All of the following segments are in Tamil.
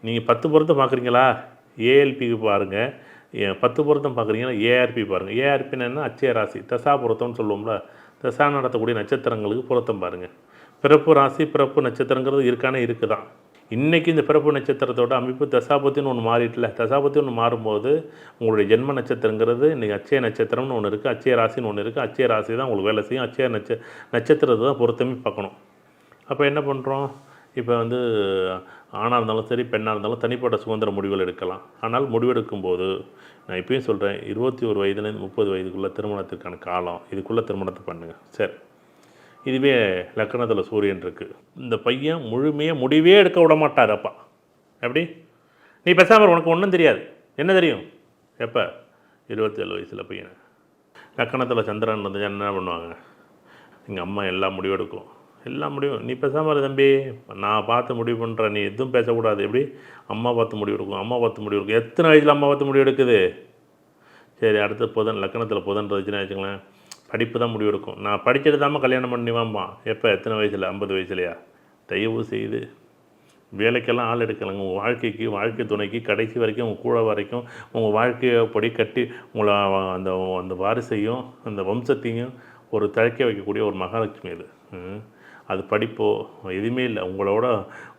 நீங்கள் 10 பொருத்தம் பார்க்குறீங்களா, ஏஎல்பிக்கு பாருங்கள். 10 பொருத்தம் பார்க்குறீங்கன்னா ஏஆர்பி பாருங்கள். ஏஆர்பின்னா என்ன, அச்சய ராசி தசா பொருத்தம்னு சொல்லுவோம்ல, தசா நடத்தக்கூடிய நட்சத்திரங்களுக்கு பொருத்தம் பாருங்கள். பிறப்பு ராசி பிறப்பு நட்சத்திரங்கிறது இருக்கானே இருக்குதான். இன்றைக்கி இந்த பிறப்பு நட்சத்திரத்தோட அமைப்பு தசாபத்தின்னு ஒன்று மாறிட்டுல, தசாபத்தி ஒன்று மாறும்போது உங்களுடைய ஜென்ம நட்சத்திரங்கிறது இன்றைக்கி அச்சய நட்சத்திரம்னு ஒன்று இருக்குது, அச்சய ராசின்னு ஒன்று இருக்குது. அச்சய ராசி தான் உங்களுக்கு வேலை செய்யும். அச்சய நட்சத்திரத்தை தான் பொருத்தமே பார்க்கணும். அப்போ என்ன பண்ணுறோம், இப்போ ஆணாக இருந்தாலும் சரி பெண்ணாக இருந்தாலும் தனிப்பட்ட சுதந்திர முடிவுகள் எடுக்கலாம். ஆனால் முடிவெடுக்கும்போது நான் இப்பயும் சொல்கிறேன், 21 வயதுலேருந்து 30 வயதுக்குள்ளே திருமணத்திற்கான காலம், இதுக்குள்ளே திருமணத்தை பண்ணுங்கள். சரி, இதுவே லக்கணத்தில் சூரியன் இருக்குது. இந்த பையன் முழுமையாக முடிவே எடுக்க விட மாட்டார். அப்பா எப்படி, நீ பேசாமல் உனக்கு ஒன்றும் தெரியாது. என்ன தெரியும் எப்போ, 27 வயசில் பையன். லக்கணத்தில் சந்திரன் வந்து என்ன பண்ணுவாங்க, எங்கள் அம்மா எல்லா முடிவும் எடுக்கும், எல்லா முடிவும். நீ பேசாமல் தம்பி, நான் பார்த்து முடிவு பண்ணுறேன், நீ எதுவும் பேசக்கூடாது. எப்படி, அம்மா பார்த்து முடிவு எடுக்கும், அம்மா பார்த்து முடிவு எடுக்கும். எத்தனை வயசில் அம்மா பார்த்து முடிவு எடுக்குது? சரி, அடுத்து புதன், லக்கணத்தில் புதன் இருந்துச்சுன்னா வச்சுங்களேன், படிப்பு தான் முடிவு எடுக்கும். நான் படிச்சுட்டு தாம்மா கல்யாணம் பண்ணிவாம்மா. எப்போ, எத்தனை வயசில், 50 வயசுலையா? தயவு செய்து வேலைக்கெல்லாம் ஆள் எடுக்கலைங்க. உங்கள் வாழ்க்கைக்கு, வாழ்க்கை துணைக்கு கடைசி வரைக்கும் உங்கள் கூட வரைக்கும் உங்கள் வாழ்க்கையை படி கட்டி உங்களை அந்த அந்த வாரிசையும் அந்த வம்சத்தையும் ஒரு தழைக்க வைக்கக்கூடிய ஒரு மகாலட்சுமி அது. அது படிப்போ எதுவுமே இல்லை. உங்களோட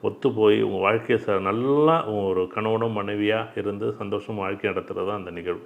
ஒத்து போய் உங்கள் வாழ்க்கையை நல்லா ஒரு கணவனும் மனைவியாக இருந்து சந்தோஷமாக வாழ்க்கை நடத்துகிறது தான் அந்த நிகழ்வு.